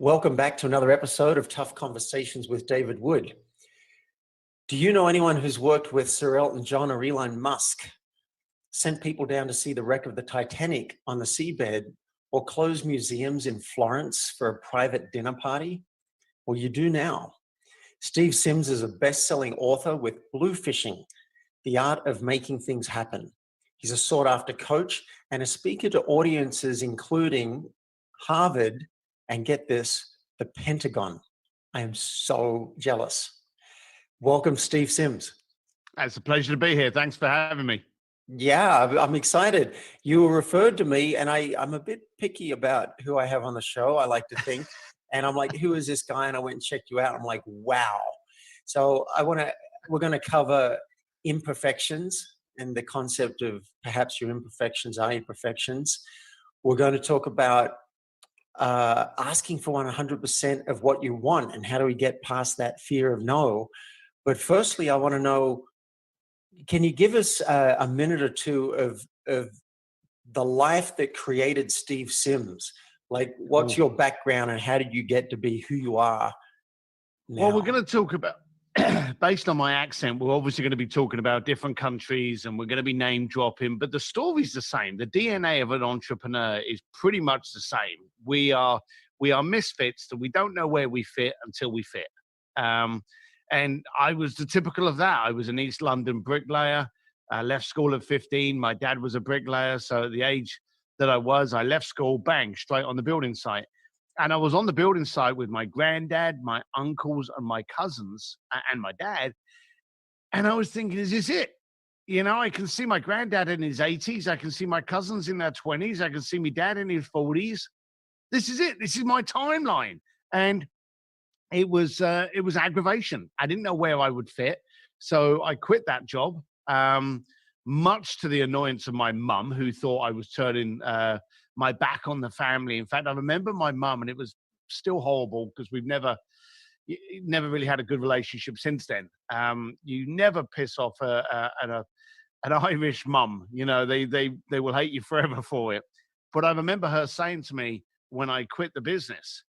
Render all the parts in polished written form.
Welcome back to another episode of Tough Conversations with David Wood. Do you know anyone who's worked with Sir Elton John or Elon Musk, sent people down to see the wreck of the Titanic on the seabed, or closed museums in Florence for a private dinner party? Well, you do now. Steve Sims is a best-selling author with Bluefishing, The Art of Making Things Happen. He's a sought-after coach and a speaker to audiences including Harvard, and get this, the Pentagon. I am so jealous. Welcome, Steve Sims. It's a pleasure to be here. Thanks for having me. Yeah, I'm excited. You were referred to me, and I'm a bit picky about who I have on the show, I like to think. And I'm like, who is this guy? And I went and checked you out. I'm like, wow. So we're going to cover imperfections and the concept of perhaps your imperfections are imperfections. We're going to talk about asking for 100% of what you want and how do we get past that fear of no. But firstly, I want to know, can you give us a minute or two of the life that created Steve Sims? Like, what's your background and how did you get to be who you are now? Well, we're going to talk about, based on my accent, we're obviously going to be talking about different countries and we're going to be name dropping, but the story's the same. The DNA of an entrepreneur is pretty much the same. We are misfits that we don't know where we fit until we fit. And I was the typical of that. I was an East London bricklayer. I left school at 15. My dad was a bricklayer. So at the age that I left school, bang, straight on the building site. And I was on the building site with my granddad, my uncles, and my cousins, and my dad. And I was thinking, is this it? You know, I can see my granddad in his 80s. I can see my cousins in their 20s. I can see my dad in his 40s. This is it. This is my timeline. And it was aggravation. I didn't know where I would fit. So I quit that job, much to the annoyance of my mum, who thought I was turning my back on the family. In fact, I remember my mum, and it was still horrible because we've never really had a good relationship since then. You never piss off an Irish mum. You know, they will hate you forever for it. But I remember her saying to me when I quit the business,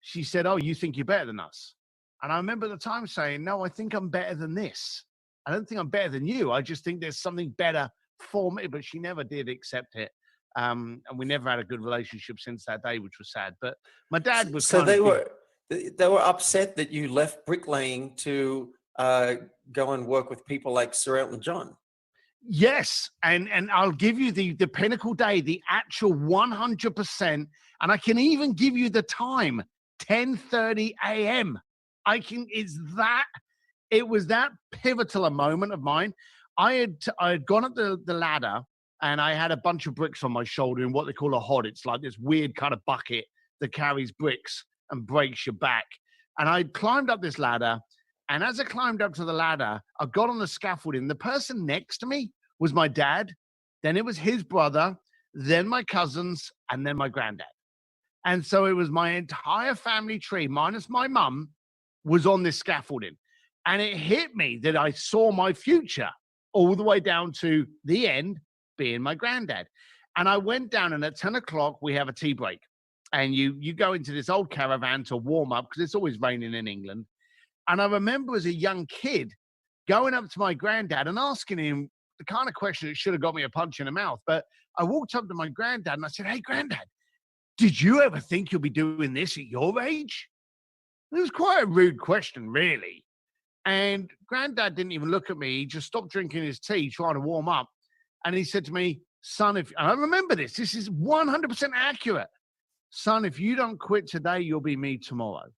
she said, "Oh, you think you're better than us?" And I remember at the time saying, "No, I think I'm better than this. I don't think I'm better than you. I just think there's something better for me." But she never did accept it. And we never had a good relationship since that day, which was sad. But my dad was they were upset that you left bricklaying to go and work with people like Sir Elton John. Yes, and I'll give you the pinnacle day, the actual 100%, and I can even give you the time, 10:30 a.m. It was that pivotal a moment of mine. I had gone up the ladder, and I had a bunch of bricks on my shoulder in what they call a hod. It's like this weird kind of bucket that carries bricks and breaks your back. And I climbed up this ladder. And as I climbed up to the ladder, I got on the scaffolding. The person next to me was my dad. Then it was his brother, then my cousins, and then my granddad. And so it was my entire family tree, minus my mum, was on this scaffolding. And it hit me that I saw my future all the way down to the end being my granddad. And I went down, and at 10 o'clock, we have a tea break. And you go into this old caravan to warm up because it's always raining in England. And I remember as a young kid going up to my granddad and asking him the kind of question that should have got me a punch in the mouth. But I walked up to my granddad and I said, "Hey, granddad, did you ever think you'll be doing this at your age?" It was quite a rude question, really. And granddad didn't even look at me. He just stopped drinking his tea, trying to warm up. And he said to me, "Son, and I remember this is 100% accurate. Son, if you don't quit today, you'll be me tomorrow."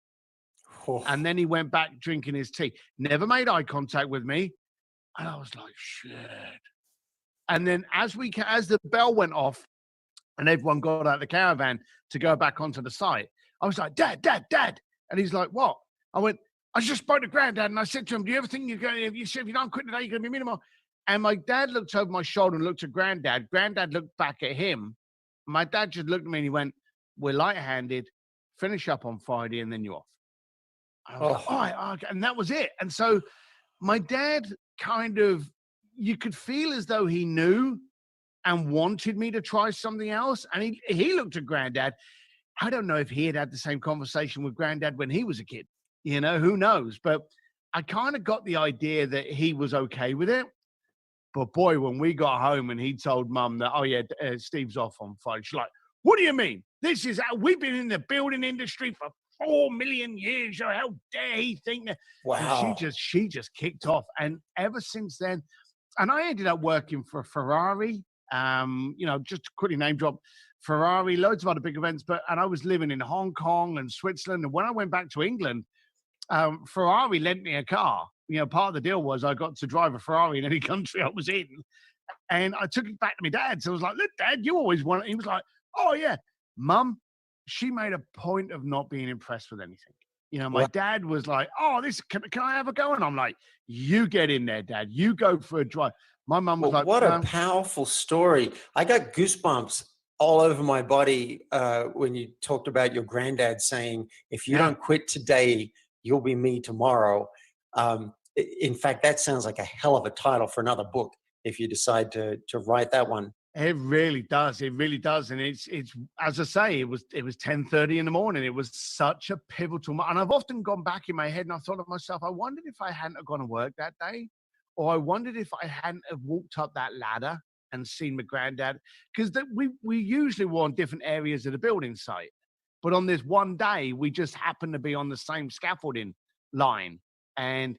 And then he went back drinking his tea. Never made eye contact with me. And I was like, shit. And then as the bell went off and everyone got out of the caravan to go back onto the site, I was like, Dad. And he's like, "What?" I went, "I just spoke to Granddad and I said to him, do you ever think you're going to, if you don't quit today, you're going to be me tomorrow?" And my dad looked over my shoulder and looked at Granddad. Granddad looked back at him. My dad just looked at me and he went, "We're light-handed, finish up on Friday and then you're off." I was like, all right, okay. And that was it. And so my dad kind of, you could feel as though he knew and wanted me to try something else. And he looked at Granddad. I don't know if he had the same conversation with granddad when he was a kid. Who knows? But I kind of got the idea that he was okay with it. But boy, when we got home and he told mum that, oh yeah, Steve's off on Friday, she's like, what do you mean? This is how we've been in the building industry for 4 million years. How dare he think that? And Wow. she just kicked off. And ever since then, and I ended up working for Ferrari. Just to quickly name drop Ferrari, loads of other big events. And I was living in Hong Kong and Switzerland. And when I went back to England, Ferrari lent me a car. Part of the deal was I got to drive a Ferrari in any country I was in. And I took it back to my dad. So I was like, look, Dad, you always want it. He was like, oh, yeah. Mum, she made a point of not being impressed with anything. My Wow. dad was like, oh, can I have a go? And I'm like, you get in there, Dad. You go for a drive. My mum was Well, like, what a no. powerful story. I got goosebumps all over my body when you talked about your granddad saying, if you Yeah. don't quit today, you'll be me tomorrow. In fact, that sounds like a hell of a title for another book if you decide to write that one. It really does. It really does. And it's as I say, it was 10:30 in the morning. It was such a pivotal and I've often gone back in my head and I thought to myself, I wondered if I hadn't have gone to work that day, or I wondered if I hadn't have walked up that ladder and seen my granddad. Because we usually were on different areas of the building site. But on this one day, we just happened to be on the same scaffolding line. And,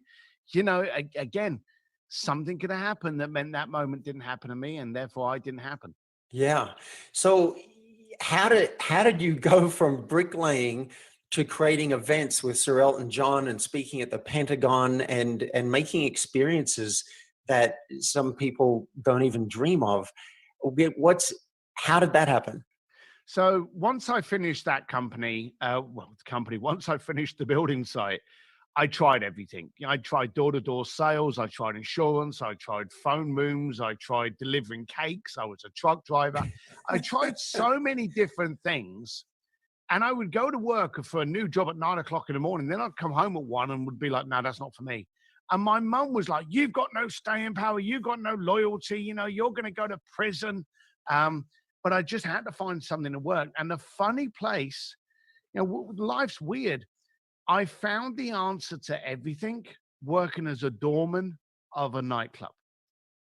again, something could have happened that meant that moment didn't happen to me, and therefore I didn't happen. Yeah. So how did you go from bricklaying to creating events with Sir Elton John and speaking at the Pentagon and making experiences that some people don't even dream of? How did that happen? So once I finished that once I finished the building site, I tried everything. I tried door-to-door sales. I tried insurance. I tried phone booms. I tried delivering cakes. I was a truck driver. I tried so many different things. And I would go to work for a new job at 9 o'clock in the morning. Then I'd come home at 1 and would be like, no, that's not for me. And my mum was like, you've got no staying power. You've got no loyalty. You're going to go to prison. But I just had to find something to work. And the funny place, life's weird. I found the answer to everything working as a doorman of a nightclub.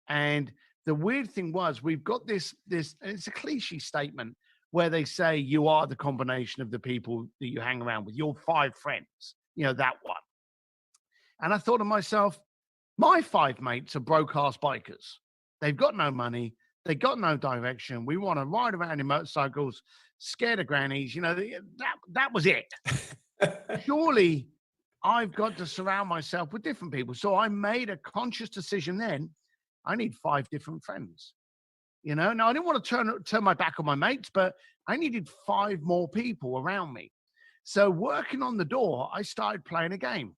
And the weird thing was, we've got this, and it's a cliche statement where they say you are the combination of the people that you hang around with, your 5 friends, that one. And I thought to myself, my 5 mates are broke-ass bikers. They've got no money. They got no direction. We want to ride around in motorcycles, scare the grannies. That was it. Surely I've got to surround myself with different people. So I made a conscious decision then. I need 5 different friends. Now I didn't want to turn my back on my mates, but I needed 5 more people around me. So working on the door, I started playing a game.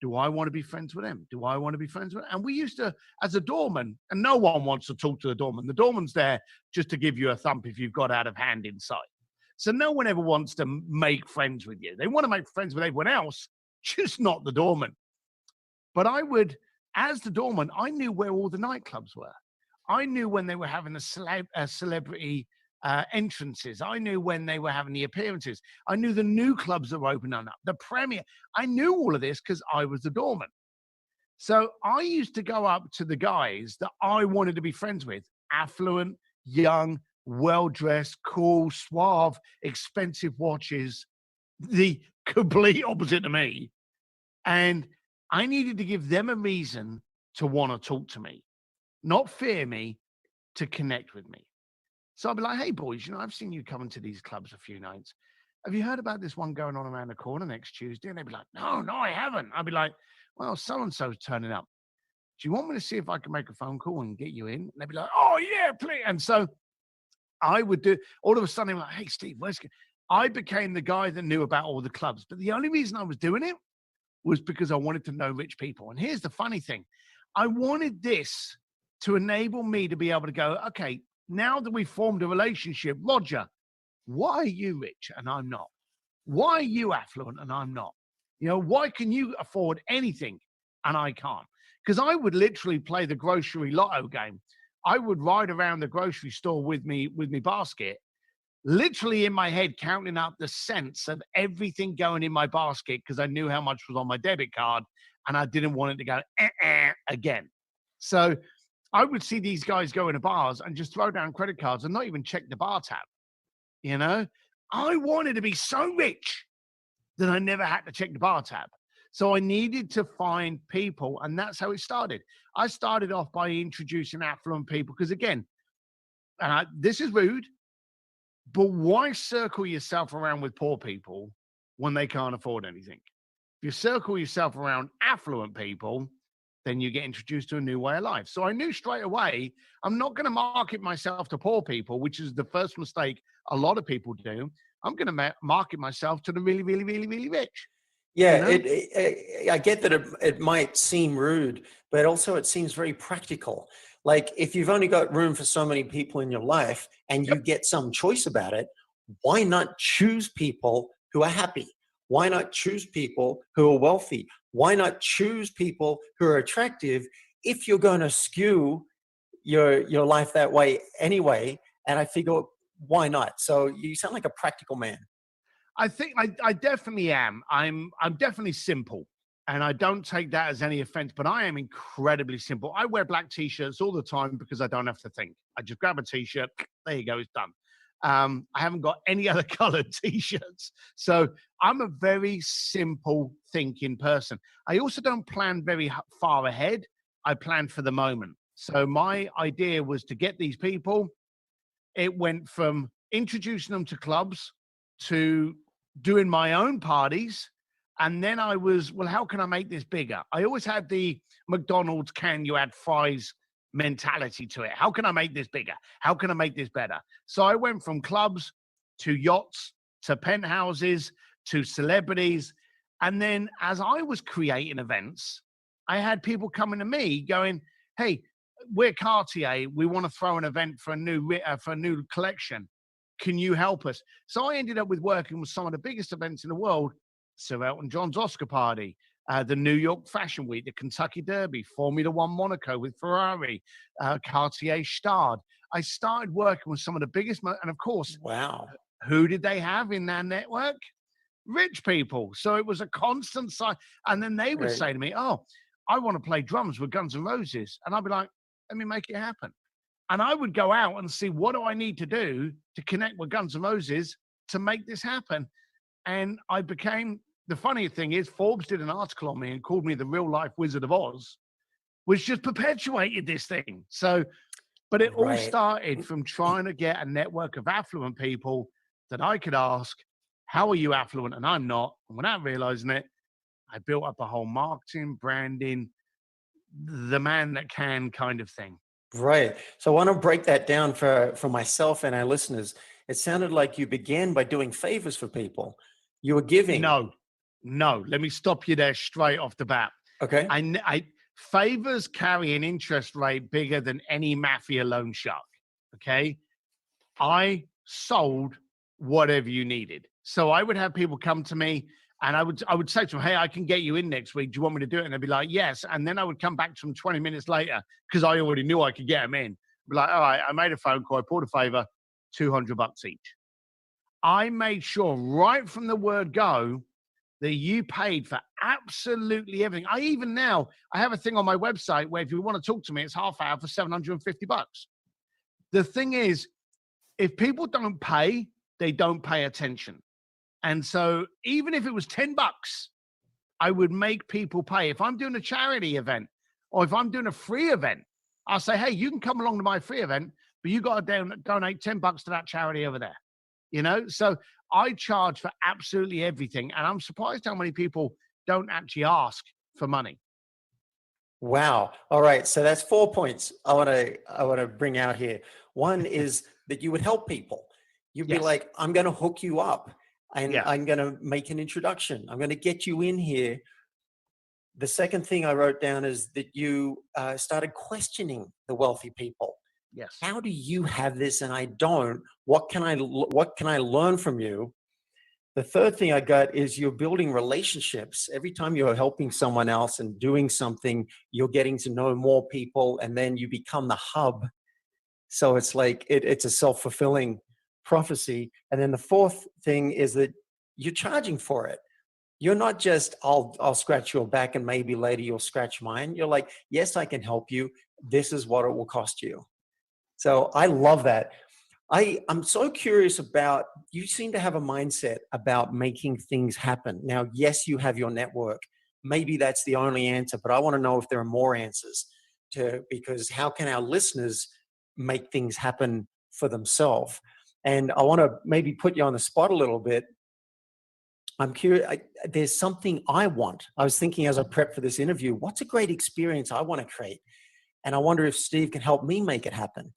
Do I want to be friends with them? Do I want to be friends with them? And we used to, as a doorman, and no one wants to talk to the doorman. The doorman's there just to give you a thump if you've got out of hand inside. So no one ever wants to make friends with you. They want to make friends with everyone else, just not the doorman. But as the doorman, I knew where all the nightclubs were. I knew when they were having celebrity entrances. I knew when they were having the appearances. I knew the new clubs that were opening up, the premiere. I knew all of this because I was the doorman. So I used to go up to the guys that I wanted to be friends with, affluent, young, well-dressed, cool, suave, expensive watches, the complete opposite to me. And I needed to give them a reason to want to talk to me, not fear me, to connect with me. So I'd be like, hey, boys, I've seen you coming to these clubs a few nights. Have you heard about this one going on around the corner next Tuesday? And they'd be like, no, I haven't. I'd be like, well, so-and-so's turning up. Do you want me to see if I can make a phone call and get you in? And they'd be like, oh, yeah, please. And so I would do, all of a sudden, I'm like, hey, Steve, I became the guy that knew about all the clubs. But the only reason I was doing it was because I wanted to know rich people. And here's the funny thing. I wanted this to enable me to be able to go, okay, now that we've formed a relationship, Roger, why are you rich and I'm not? Why are you affluent and I'm not? Why can you afford anything and I can't? Because I would literally play the grocery lotto game. I would ride around the grocery store with me basket literally in my head, counting up the cents of everything going in my basket because I knew how much was on my debit card and I didn't want it to go again. So I would see these guys go into bars and just throw down credit cards and not even check the bar tab. You know, I wanted to be so rich that I never had to check the bar tab. So I needed to find people, and that's how it started. I started off by introducing affluent people because, again, this is rude, but why circle yourself around with poor people when they can't afford anything? If you circle yourself around affluent people, then you get introduced to a new way of life. So I knew straight away, I'm not going to market myself to poor people, which is the first mistake a lot of people do. I'm going to market myself to the really, really, really, really rich. Yeah, I get that it might seem rude, but also it seems very practical. Like if you've only got room for so many people in your life and you get some choice about it, why not choose people who are happy? Why not choose people who are wealthy? Why not choose people who are attractive if you're going to skew your life that way anyway? And I figure, why not? So you sound like a practical man. I think I definitely am. I'm definitely simple, and I don't take that as any offense, but I am incredibly simple. I wear black t-shirts all the time because I don't have to think. I just grab a t-shirt, there you go, it's done. I haven't got any other colored t-shirts. So I'm a very simple thinking person. I also don't plan very far ahead. I plan for the moment. So my idea was to get these people. It went from introducing them to clubs to doing my own parties. And then I was, well, how can I make this bigger? I always had the McDonald's can you add fries mentality to it. How can I make this bigger? How can I make this better? So I went from clubs to yachts to penthouses to celebrities. And then as I was creating events, I had people coming to me going, hey, we're Cartier. We want to throw an event for a new collection. Can you help us? So I ended up with working with some of the biggest events in the world, Sir Elton John's Oscar party, the New York Fashion Week, the Kentucky Derby, Formula One Monaco with Ferrari, Cartier Stade. I started working with some of the biggest, and of course, Wow. who did they have in their network? Rich people. So it was a constant side. And then they would Right. say to me, oh, I want to play drums with Guns N' Roses. And I'd be like, let me make it happen. And I would go out and see what do I need to do to connect with Guns N' Roses to make this happen. And I became, the funny thing is, Forbes did an article on me and called me the real life Wizard of Oz, which just perpetuated this thing. So, but it all Right. started from trying to get a network of affluent people that I could ask, how are you affluent? And I'm not. And without realizing it, I built up a whole marketing, branding, the man that can kind of thing. Right. So I want to break that down for myself and our listeners. It sounded like you began by doing favors for people. You were giving. No. Let me stop you there straight off the bat. Okay. Favors carry an interest rate bigger than any mafia loan shark. Okay. I sold whatever you needed. So I would have people come to me and I would say to them, hey, I can get you in next week. Do you want me to do it? And they'd be like, yes. And then I would come back to them 20 minutes later because I already knew I could get them in. Be like, all right, I made a phone call. I pulled a favor, $200 each. I made sure right from the word go that you paid for absolutely everything. I have a thing on my website where if you want to talk to me, it's half hour for $750. The thing is, if people don't pay, they don't pay attention. And so even if it was $10, I would make people pay. If I'm doing a charity event or if I'm doing a free event, I'll say, hey, you can come along to my free event, but you got to donate $10 to that charity over there. You know, so I charge for absolutely everything. And I'm surprised how many people don't actually ask for money. Wow. All right. So that's 4 points I want to bring out here. One is that you would help people. You'd be like, I'm going to hook you up and I'm going to make an introduction. I'm going to get you in here. The second thing I wrote down is that you started questioning the wealthy people. Yes. How do you have this and I don't? What can I learn from you? The third thing I got is you're building relationships. Every time you're helping someone else and doing something, you're getting to know more people and then you become the hub. So it's like it's a self-fulfilling prophecy. And then the fourth thing is that you're charging for it. You're not just, I'll scratch your back and maybe later you'll scratch mine. You're like, yes, I can help you. This is what it will cost you. So I love that. I'm so curious about, you seem to have a mindset about making things happen. Now, yes, you have your network. Maybe that's the only answer, but I want to know if there are more answers because how can our listeners make things happen for themselves? And I want to maybe put you on the spot a little bit. I'm curious, there's something I want. I was thinking as I prepped for this interview, what's a great experience I want to create? And I wonder if Steve can help me make it happen.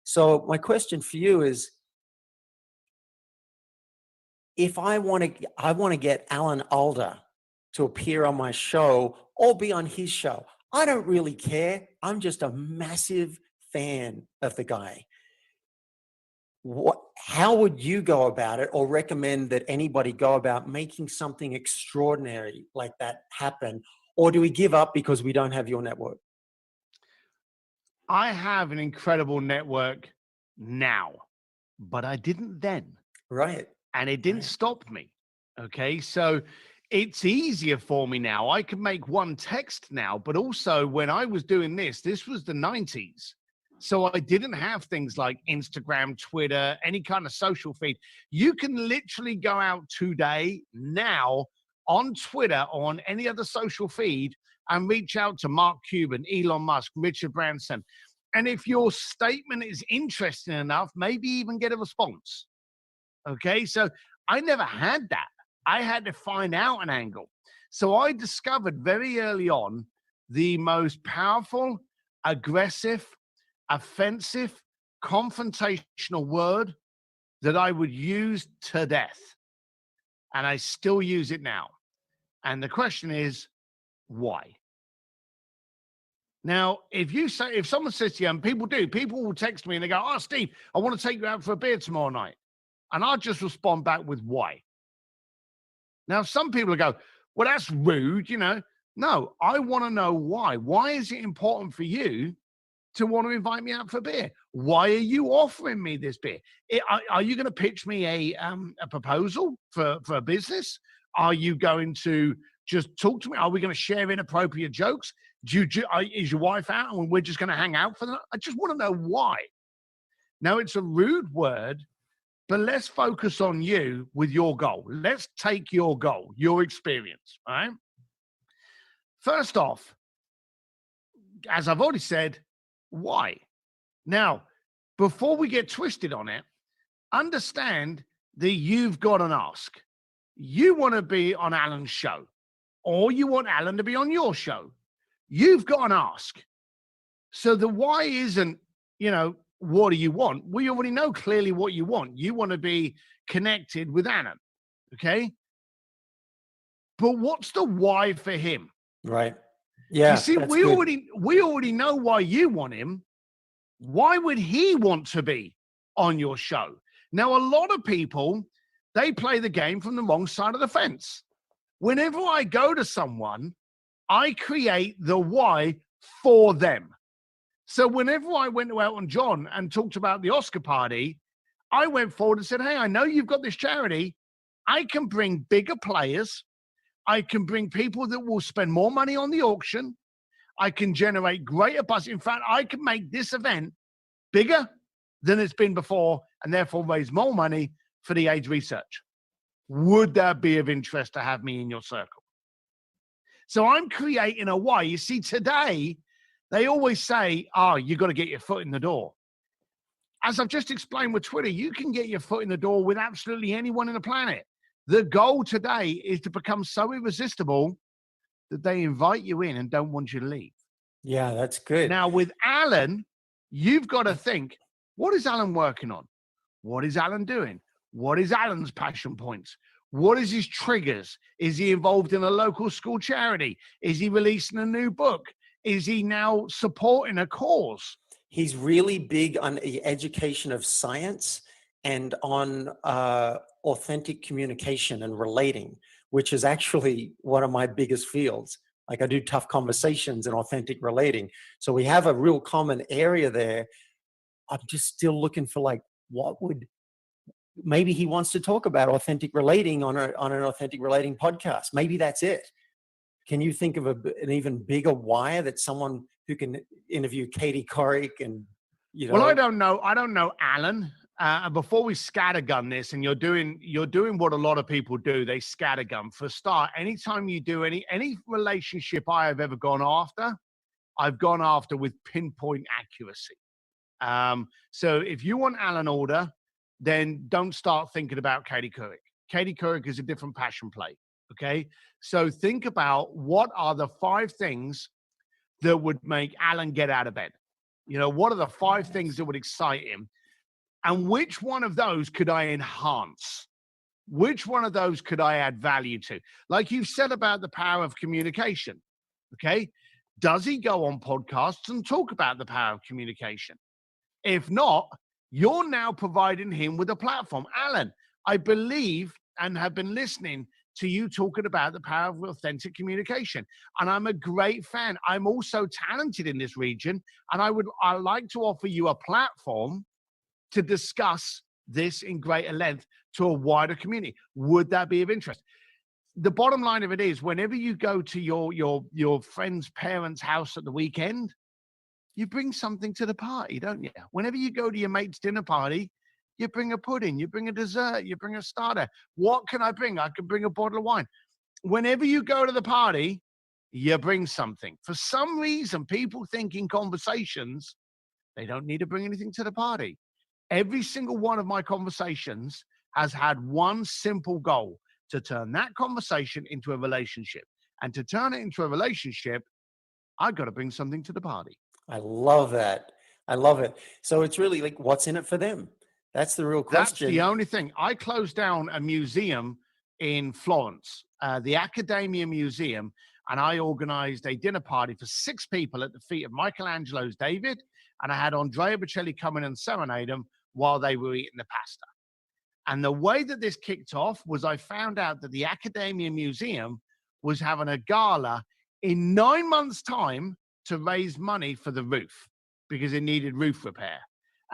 So my question for you is, if I want to get Alan Alda to appear on my show or be on his show, I don't really care. I'm just a massive fan of the guy. How would you go about it, or recommend that anybody go about making something extraordinary like that happen? Or do we give up because we don't have your network? I have an incredible network now, but I didn't then. Right. And it didn't stop me. Okay. So it's easier for me now. I can make one text now, but also when I was doing this was the 90s. So I didn't have things like Instagram, Twitter, any kind of social feed. You can literally go out today, now, on Twitter or on any other social feed and reach out to Mark Cuban, Elon Musk, Richard Branson. And if your statement is interesting enough, maybe even get a response. Okay, so I never had that. I had to find out an angle. So I discovered very early on the most powerful, aggressive, offensive, confrontational word that I would use to death. And I still use it now. And the question is, why? Now, if someone says to you, and people will text me and they go, oh, Steve, I want to take you out for a beer tomorrow night. And I'll just respond back with why. Now, some people go, well, that's rude, No, I want to know why. Why is it important for you to want to invite me out for a beer? Why are you offering me this beer? Are you going to pitch me a proposal for a business? Are you going to just talk to me? Are we going to share inappropriate jokes? Is your wife out and we're just going to hang out for the night? I just want to know why. Now, it's a rude word, but let's focus on you with your goal. Let's take your goal, your experience, all right? First off, as I've already said, why? Now, before we get twisted on it, understand that you've got an ask. You want to be on Alan's show, or you want Alan to be on your show. You've got an ask. So the why isn't, what do you want? We already know clearly what you want. You want to be connected with Alan, okay? But what's the why for him? Right. Yeah. You see, we already know why you want him. Why would he want to be on your show? Now, a lot of people, they play the game from the wrong side of the fence. Whenever I go to someone, I create the why for them. So whenever I went to Elton John and talked about the Oscar party, I went forward and said, hey, I know you've got this charity. I can bring bigger players. I can bring people that will spend more money on the auction. I can generate greater buzz. In fact, I can make this event bigger than it's been before and therefore raise more money for the AIDS research. Would that be of interest to have me in your circle? So I'm creating a why. You see, today, they always say, you got to get your foot in the door. As I've just explained with Twitter, you can get your foot in the door with absolutely anyone on the planet. The goal today is to become so irresistible that they invite you in and don't want you to leave. Yeah, that's good. Now, with Alan, you've got to think, what is Alan working on? What is Alan doing? What is Alan's passion points? What is his triggers? Is he involved in a local school charity? Is he releasing a new book? Is he now supporting a cause? He's really big on the education of science and on authentic communication and relating, which is actually one of my biggest fields. Like I do tough conversations and authentic relating. So we have a real common area there. I'm just still looking for like, what would maybe he wants to talk about authentic relating on an authentic relating podcast. Maybe that's it. Can you think of an even bigger why that someone who can interview Katie Couric and, you know? Well, I don't know, Alan. Before we scattergun this, and you're doing what a lot of people do. They scattergun. For a start, anytime you do any relationship I have ever gone after, I've gone after with pinpoint accuracy. So if you want Alan Alda, then don't start thinking about Katie Couric. Katie Couric is a different passion play. Okay. So think about what are the 5 things that would make Alan get out of bed? You know, what are the 5 things that would excite him? And which one of those could I enhance? Which one of those could I add value to? Like you've said about the power of communication. Okay. Does he go on podcasts and talk about the power of communication? If not, you're now providing him with a platform. Alan, I believe and have been listening to you talking about the power of authentic communication. And I'm a great fan. I'm also talented in this region. And I'd like to offer you a platform to discuss this in greater length to a wider community. Would that be of interest? The bottom line of it is, whenever you go to your friend's parents' house at the weekend, you bring something to the party, don't you? Whenever you go to your mate's dinner party, you bring a pudding, you bring a dessert, you bring a starter. What can I bring? I can bring a bottle of wine. Whenever you go to the party, you bring something. For some reason, people think in conversations, they don't need to bring anything to the party. Every single one of my conversations has had one simple goal: to turn that conversation into a relationship. And to turn it into a relationship, I've got to bring something to the party. I love that. I love it. So it's really like, what's in it for them? That's the real question. That's the only thing. I closed down a museum in Florence, the Accademia Museum, and I organized a dinner party for 6 people at the feet of Michelangelo's David, and I had Andrea Bocelli come in and serenade them while they were eating the pasta. And the way that this kicked off was I found out that the Accademia Museum was having a gala in 9 months' time to raise money for the roof because it needed roof repair.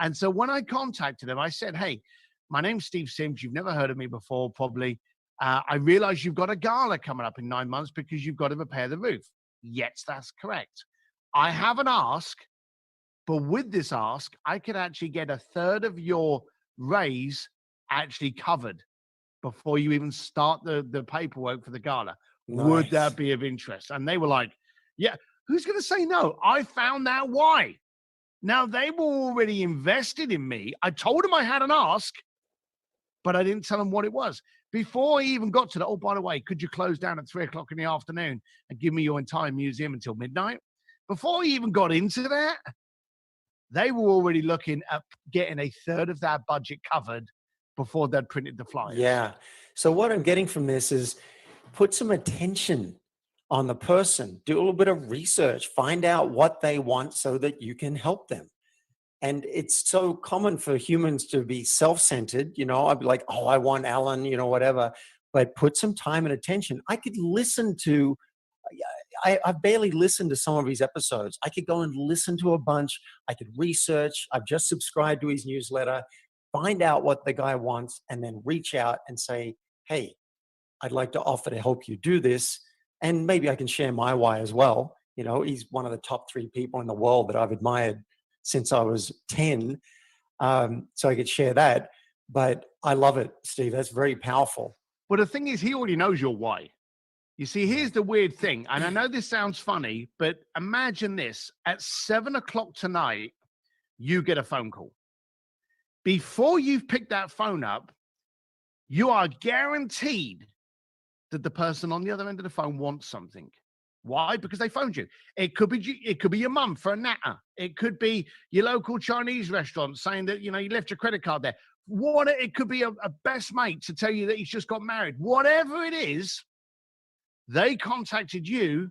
And so when I contacted them, I said, hey, my name's Steve Sims. You've never heard of me before, probably. I realize you've got a gala coming up in 9 months because you've got to repair the roof. Yes, that's correct. I have an ask, but with this ask, I could actually get 1/3 of your raise actually covered before you even start the paperwork for the gala. Nice. Would that be of interest? And they were like, yeah, who's going to say no? I found out why. Now, they were already invested in me. I told them I had an ask, but I didn't tell them what it was. Before I even got to that, oh, by the way, could you close down at 3 o'clock in the afternoon and give me your entire museum until midnight? Before I even got into that, they were already looking at getting 1/3 of that budget covered before they'd printed the flyers. Yeah. So what I'm getting from this is put some attention on the person, do a little bit of research, find out what they want so that you can help them. And it's so common for humans to be self-centered. You know, I'd be like, oh, I want Alan, you know, whatever, but put some time and attention. I could listen to, I've barely listened to some of his episodes. I could go and listen to a bunch. I could research. I've just subscribed to his newsletter, find out what the guy wants, and then reach out and say, hey, I'd like to offer to help you do this. And maybe I can share my why as well. You know, he's one of the top 3 people in the world that I've admired since I was 10. So I could share that. But I love it, Steve. That's very powerful. But the thing is, he already knows your why. You see, here's the weird thing. And I know this sounds funny, but imagine this. At 7 o'clock tonight, you get a phone call. Before you've picked that phone up, you are guaranteed that the person on the other end of the phone wants something. Why? Because they phoned you. It could be your mum for a natter. It could be your local Chinese restaurant saying that, you know, you left your credit card there. It could be a best mate to tell you that he's just got married. Whatever it is, they contacted you,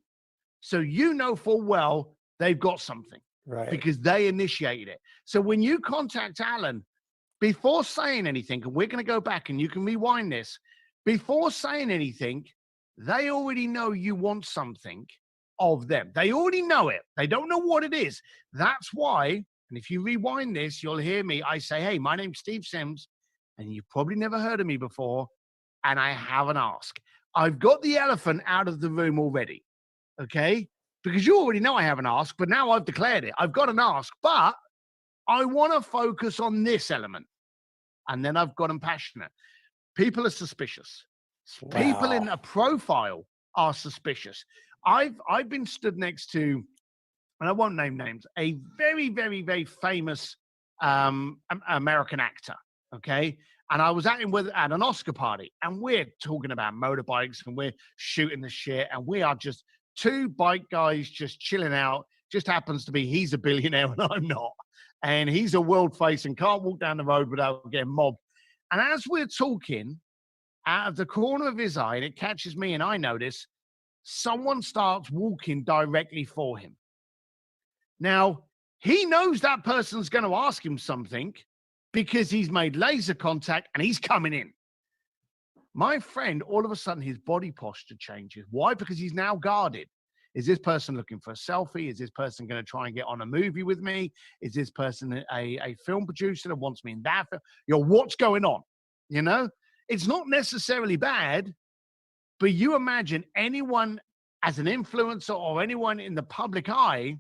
so you know full well they've got something. Right. Because they initiated it. So when you contact Alan, before saying anything, and we're going to go back and you can rewind this, before saying anything, they already know you want something of them. They already know it. They don't know what it is. That's why, and if you rewind this, you'll hear me. I say, hey, my name's Steve Sims, and you've probably never heard of me before, and I have an ask. I've got the elephant out of the room already, okay? Because you already know I have an ask, but now I've declared it. I've got an ask, but I want to focus on this element. And then I've gotten passionate. People are suspicious. People in Wow. a profile are suspicious. I've been stood next to, and I won't name names, a very, very, very famous American actor, okay? And I was at an Oscar party, and we're talking about motorbikes, and we're shooting the shit, and we are just two bike guys just chilling out. Just happens to be he's a billionaire and I'm not. And he's a world face and can't walk down the road without getting mobbed. And as we're talking, out of the corner of his eye, and it catches me and I notice, someone starts walking directly for him. Now, he knows that person's going to ask him something because he's made laser contact and he's coming in. My friend, all of a sudden, his body posture changes. Why? Because he's now guarded. Is this person looking for a selfie? Is this person going to try and get on a movie with me? Is this person a film producer that wants me in that film? What's going on? It's not necessarily bad, but you imagine anyone as an influencer or anyone in the public eye,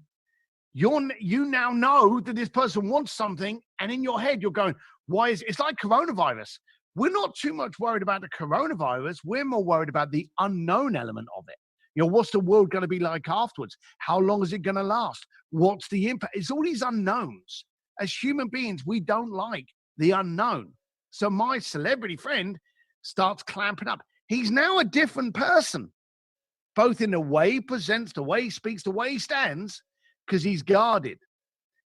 you now know that this person wants something, and in your head you're going, why is it's like coronavirus? We're not too much worried about the coronavirus. We're more worried about the unknown element of it. What's the world going to be like afterwards? How long is it going to last? What's the impact? It's all these unknowns. As human beings, we don't like the unknown. So my celebrity friend starts clamping up. He's now a different person, both in the way he presents, the way he speaks, the way he stands, because he's guarded.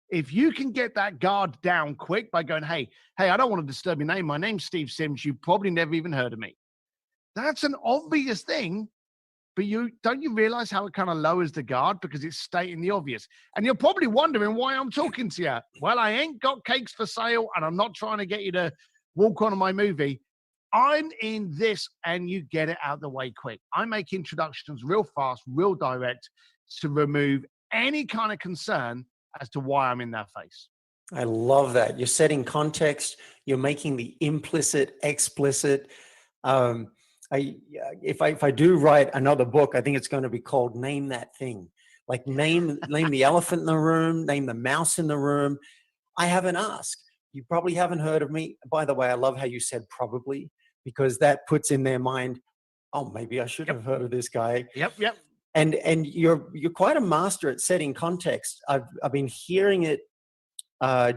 If you can get that guard down quick by going, hey, I don't want to disturb your name. My name's Steve Sims. You probably never even heard of me. That's an obvious thing. But don't you realize how it kind of lowers the guard because it's stating the obvious? And you're probably wondering why I'm talking to you. Well, I ain't got cakes for sale, and I'm not trying to get you to walk on my movie. I'm in this, and you get it out the way quick. I make introductions real fast, real direct, to remove any kind of concern as to why I'm in their face. I love that. You're setting context. You're making the implicit explicit. If I do write another book, I think it's going to be called Name That Thing. Like name the elephant in the room, name the mouse in the room. I have an ask. You probably haven't heard of me. By the way, I love how you said probably, because that puts in their mind, oh, maybe I should have heard of this guy. Yep. And you're quite a master at setting context. I've been hearing it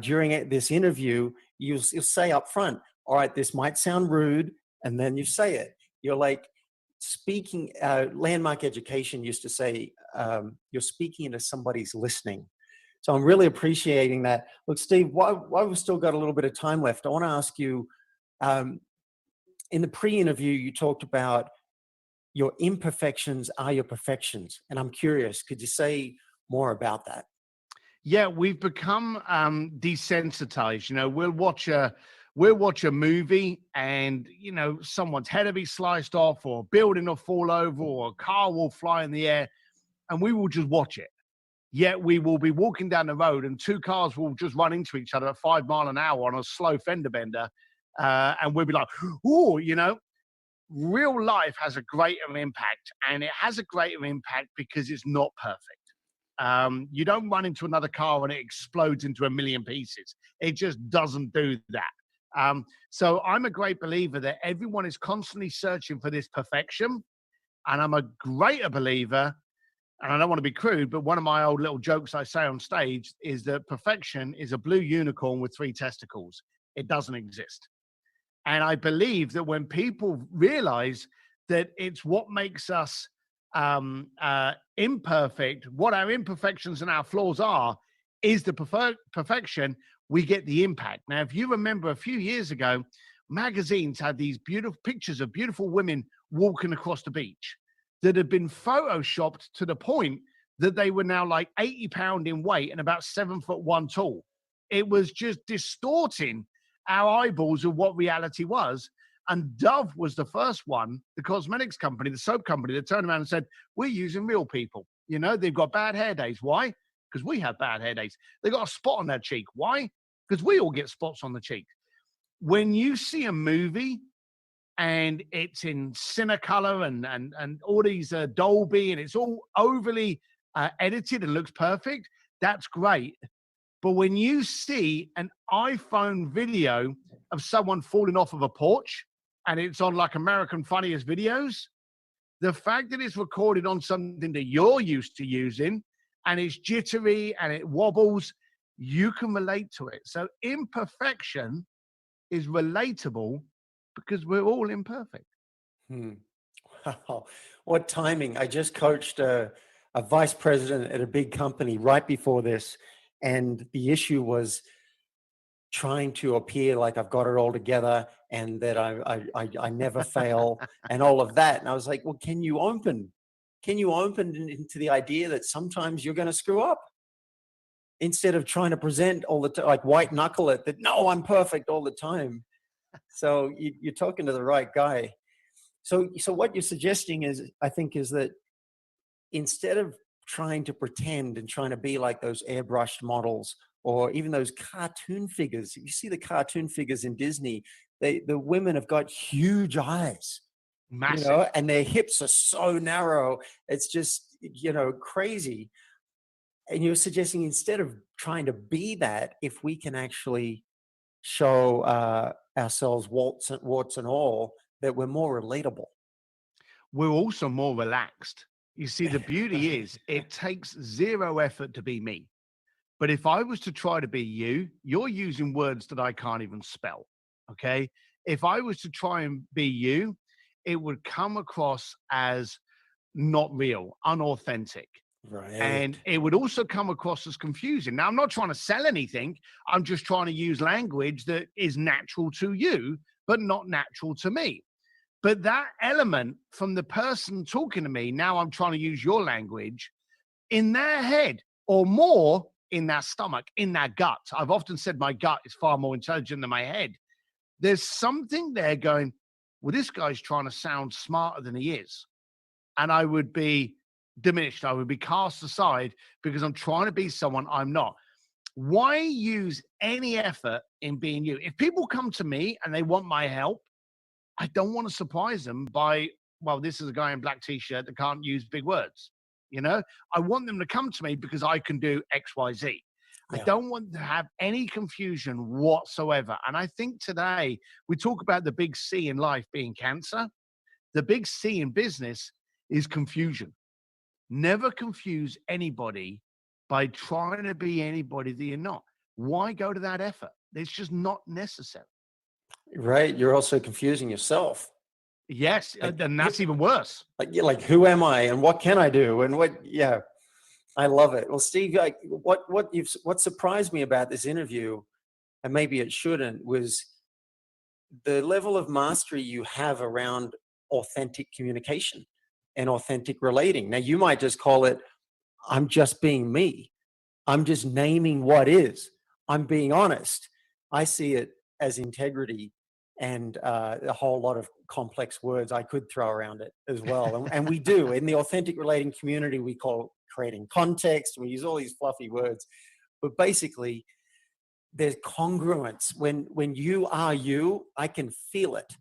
during this interview. You'll say up front, all right, this might sound rude, and then you say it. You're like speaking, Landmark Education used to say, you're speaking into somebody's listening. So I'm really appreciating that. Look, Steve, while we've still got a little bit of time left, I want to ask you, in the pre-interview, you talked about your imperfections are your perfections. And I'm curious, could you say more about that? Yeah, we've become desensitized. We'll watch a movie and, someone's head will be sliced off, or a building will fall over, or a car will fly in the air, and we will just watch it. Yet we will be walking down the road and two cars will just run into each other at 5 miles an hour on a slow fender bender. And we'll be like, oh, real life has a greater impact, and it has a greater impact because it's not perfect. You don't run into another car and it explodes into a million pieces. It just doesn't do that. So I'm a great believer that everyone is constantly searching for this perfection. And I'm a greater believer, and I don't want to be crude, but one of my old little jokes I say on stage is that perfection is a blue unicorn with 3 testicles. It doesn't exist. And I believe that when people realize that it's what makes us imperfect, what our imperfections and our flaws are, is the perfection, we get the impact. Now, if you remember a few years ago, magazines had these beautiful pictures of beautiful women walking across the beach that had been photoshopped to the point that they were now like 80 pounds in weight and about 7'1" tall. It was just distorting our eyeballs of what reality was. And Dove was the first one, the cosmetics company, the soap company, that turned around and said, we're using real people. They've got bad hair days. Why? Because we have bad hair days. They got a spot on their cheek. Why? Because we all get spots on the cheek. when you see a movie and it's in Cinecolor and all these Dolby and it's all overly edited and looks perfect, that's great. But when you see an iPhone video of someone falling off of a porch and it's on like American Funniest Videos, the fact that it's recorded on something that you're used to using and it's jittery and it wobbles, you can relate to it. So imperfection is relatable because we're all imperfect. Wow, what timing. I just coached a vice president at a big company right before this, and the issue was trying to appear like I've got it all together and that I never fail and all of that. And I was like, well, can you open into the idea that sometimes you're going to screw up instead of trying to present all the time, like white knuckle it that, no, I'm perfect all the time. So you're talking to the right guy. So what you're suggesting is, I think, is that instead of trying to pretend and trying to be like those airbrushed models or even those cartoon figures, you see the cartoon figures in Disney, the women have got huge eyes, Massive. and their hips are so narrow. It's just, crazy. And you're suggesting instead of trying to be that, if we can actually show ourselves warts and all, that we're more relatable. We're also more relaxed. You see, the beauty is it takes zero effort to be me. But if I was to try to be you, you're using words that I can't even spell. Okay. If I was to try and be you, it would come across as not real, unauthentic. Right. And it would also come across as confusing. Now, I'm not trying to sell anything. I'm just trying to use language that is natural to you, but not natural to me. But that element from the person talking to me, now I'm trying to use your language in their head or more in their stomach, in their gut. I've often said my gut is far more intelligent than my head. There's something there going, well, this guy's trying to sound smarter than he is. And I would be diminished. I would be cast aside because I'm trying to be someone I'm not. Why use any effort in being you? If people come to me and they want my help, I don't want to surprise them by, well, this is a guy in black t-shirt that can't use big words. I want them to come to me because I can do X, Y, Z. Yeah. I don't want to have any confusion whatsoever. And I think today we talk about the big C in life being cancer. The big C in business is confusion. Never confuse anybody by trying to be anybody that you're not. Why go to that effort? It's just not necessary. Right. You're also confusing yourself. Yes, and that's even worse. Like, who am I and what can I do? And I love it. Well, Steve, what surprised me about this interview, and maybe it shouldn't, was the level of mastery you have around authentic communication and authentic relating. Now, you might just call it, I'm just being me. I'm just naming what is. I'm being honest. I see it as integrity and a whole lot of complex words I could throw around it as well. And we do. In the authentic relating community, we call creating context. We use all these fluffy words. But basically, there's congruence. When you are you, I can feel it.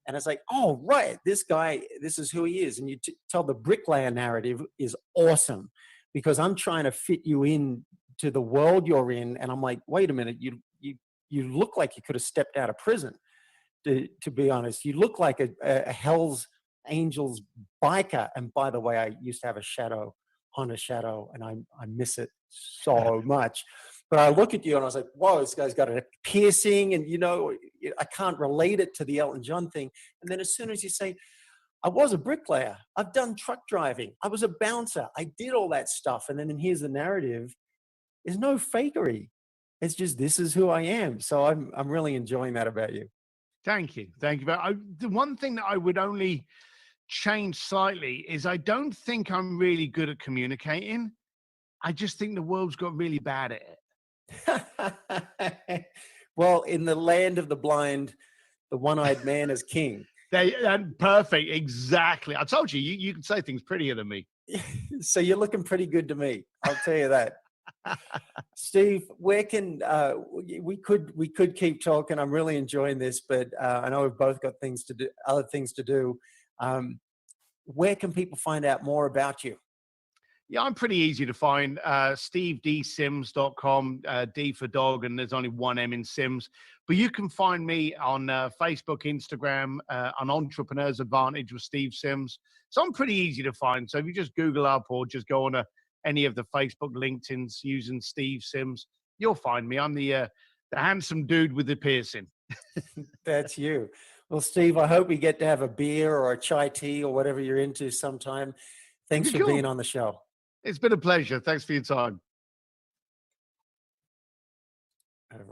And it's like, oh, right, this guy, this is who he is. And you tell the bricklayer narrative is awesome because I'm trying to fit you in to the world you're in. And I'm like, wait a minute, you look like you could have stepped out of prison, to be honest. You look like a Hell's Angels biker. And by the way, I used to have a Honda Shadow, and I miss it so much. But I look at you and I was like, whoa, this guy's got a piercing, and I can't relate it to the Elton John thing. And then as soon as you say, I was a bricklayer, I've done truck driving, I was a bouncer, I did all that stuff. And then here's the narrative. There's no fakery. It's just, this is who I am. So I'm really enjoying that about you. Thank you. Thank you. But the one thing that I would only change slightly is I don't think I'm really good at communicating. I just think the world's got really bad at it. Well, in the land of the blind, the one-eyed man is king. Perfect. Exactly. I told you, you can say things prettier than me. So you're looking pretty good to me. I'll tell you that. Steve, where can we could keep talking. I'm really enjoying this, but I know we've both got things to do, other things to do. Um, where can people find out more about you? Yeah, I'm pretty easy to find. SteveDSims.com, D for dog, and there's only one M in Sims. But you can find me on Facebook, Instagram, on Entrepreneur's Advantage with Steve Sims. So I'm pretty easy to find. So if you just Google up or just go on any of the Facebook, LinkedIn's using Steve Sims, you'll find me. I'm the handsome dude with the piercing. That's you. Well, Steve, I hope we get to have a beer or a chai tea or whatever you're into sometime. Thanks for Cool. being on the show. It's been a pleasure. Thanks for your time. All right.